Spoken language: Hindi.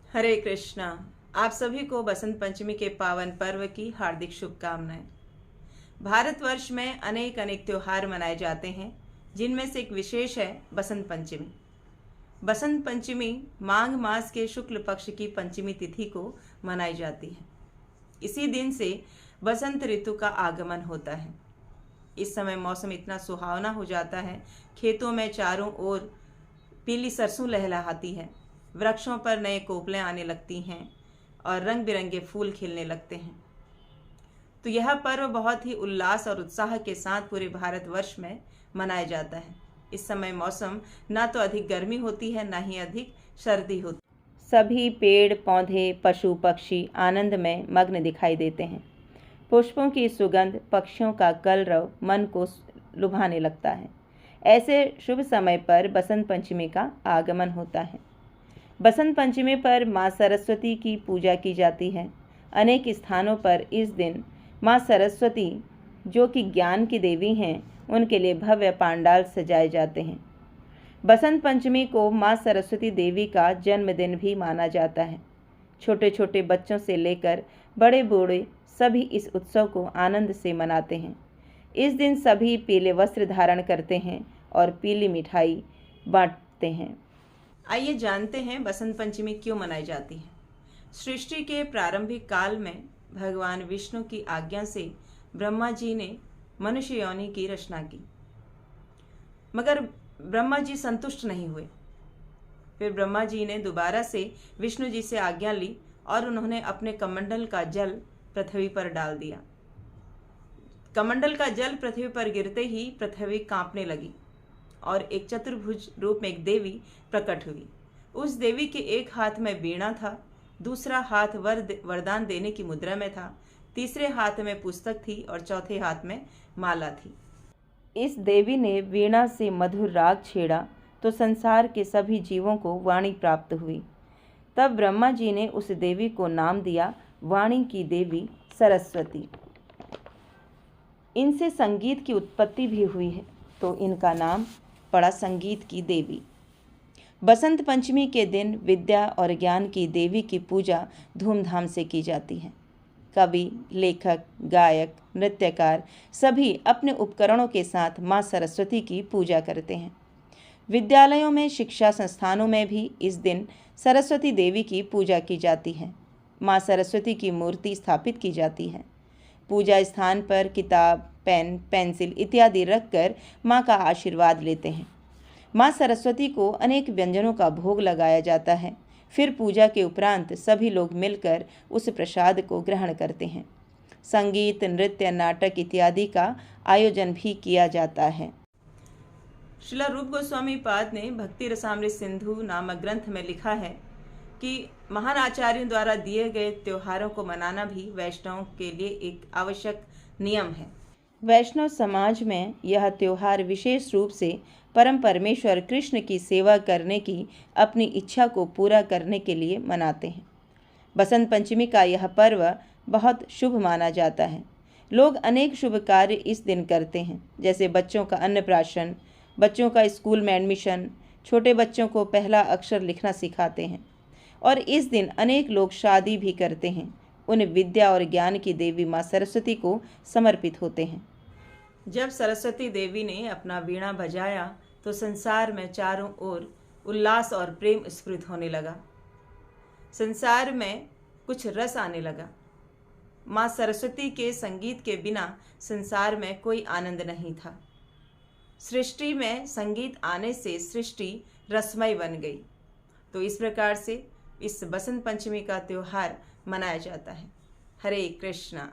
हरे कृष्णा। आप सभी को बसंत पंचमी के पावन पर्व की हार्दिक शुभकामनाएं। भारतवर्ष में अनेक अनेक त्योहार मनाए जाते हैं, जिनमें से एक विशेष है बसंत पंचमी। बसंत पंचमी माघ मास के शुक्ल पक्ष की पंचमी तिथि को मनाई जाती है। इसी दिन से बसंत ऋतु का आगमन होता है। इस समय मौसम इतना सुहावना हो जाता है, खेतों में चारों ओर पीली सरसों लहलहाती है, वृक्षों पर नए कोपलें आने लगती हैं और रंग बिरंगे फूल खिलने लगते हैं। तो यह पर्व बहुत ही उल्लास और उत्साह के साथ पूरे भारतवर्ष में मनाया जाता है। इस समय मौसम ना तो अधिक गर्मी होती है, ना ही अधिक सर्दी होती है। सभी पेड़ पौधे पशु पक्षी आनंद में मग्न दिखाई देते हैं। पुष्पों की सुगंध, पक्षियों का कलरव मन को लुभाने लगता है। ऐसे शुभ समय पर बसंत पंचमी का आगमन होता है। बसंत पंचमी पर माँ सरस्वती की पूजा की जाती है। अनेक स्थानों पर इस दिन माँ सरस्वती, जो कि ज्ञान की देवी हैं, उनके लिए भव्य पंडाल सजाए जाते हैं। बसंत पंचमी को माँ सरस्वती देवी का जन्मदिन भी माना जाता है। छोटे छोटे बच्चों से लेकर बड़े बूढ़े सभी इस उत्सव को आनंद से मनाते हैं। इस दिन सभी पीले वस्त्र धारण करते हैं और पीली मिठाई बांटते हैं। आइए जानते हैं बसंत पंचमी क्यों मनाई जाती है। सृष्टि के प्रारंभिक काल में भगवान विष्णु की आज्ञा से ब्रह्मा जी ने मनुष्य योनि की रचना की, मगर ब्रह्मा जी संतुष्ट नहीं हुए। फिर ब्रह्मा जी ने दोबारा से विष्णु जी से आज्ञा ली और उन्होंने अपने कमंडल का जल पृथ्वी पर डाल दिया। कमंडल का जल पृथ्वी पर गिरते ही पृथ्वी कांपने लगी और एक चतुर्भुज रूप में एक देवी प्रकट हुई। उस देवी के एक हाथ में वीणा था, दूसरा हाथ वरदान देने की मुद्रा में था, तीसरे हाथ में पुस्तक थी और चौथे हाथ में माला थी। इस देवी ने वीणा से मधुर राग छेड़ा तो संसार के सभी जीवों को वाणी प्राप्त हुई। तब ब्रह्मा जी ने उस देवी को नाम दिया वाणी की देवी सरस्वती। इनसे संगीत की उत्पत्ति भी हुई है, तो इनका नाम पड़ा संगीत की देवी। बसंत पंचमी के दिन विद्या और ज्ञान की देवी की पूजा धूमधाम से की जाती है। कवि, लेखक, गायक, नृत्यकार सभी अपने उपकरणों के साथ माँ सरस्वती की पूजा करते हैं। विद्यालयों में, शिक्षा संस्थानों में भी इस दिन सरस्वती देवी की पूजा की जाती है। माँ सरस्वती की मूर्ति स्थापित की जाती है। पूजा स्थान पर किताब, पेन, पेंसिल इत्यादि रखकर माँ का आशीर्वाद लेते हैं। माँ सरस्वती को अनेक व्यंजनों का भोग लगाया जाता है। फिर पूजा के उपरांत सभी लोग मिलकर उस प्रसाद को ग्रहण करते हैं। संगीत, नृत्य, नाटक इत्यादि का आयोजन भी किया जाता है। श्रील रूप गोस्वामी पाद ने भक्ति रसामृत सिंधु नामक ग्रंथ में लिखा है कि महान आचार्यों द्वारा दिए गए त्योहारों को मनाना भी वैष्णवों के लिए एक आवश्यक नियम है। वैष्णव समाज में यह त्योहार विशेष रूप से परम परमेश्वर कृष्ण की सेवा करने की अपनी इच्छा को पूरा करने के लिए मनाते हैं। बसंत पंचमी का यह पर्व बहुत शुभ माना जाता है। लोग अनेक शुभ कार्य इस दिन करते हैं, जैसे बच्चों का अन्नप्राशन, बच्चों का स्कूल में एडमिशन, छोटे बच्चों को पहला अक्षर लिखना सिखाते हैं और इस दिन अनेक लोग शादी भी करते हैं। उन विद्या और ज्ञान की देवी माँ सरस्वती को समर्पित होते हैं। जब सरस्वती देवी ने अपना वीणा बजाया तो संसार में चारों ओर उल्लास और प्रेम स्फुरित होने लगा। संसार में कुछ रस आने लगा। माँ सरस्वती के संगीत के बिना संसार में कोई आनंद नहीं था। सृष्टि में संगीत आने से सृष्टि रसमय बन गई। तो इस प्रकार से इस बसंत पंचमी का त्योहार मनाया जाता है। हरे कृष्णा।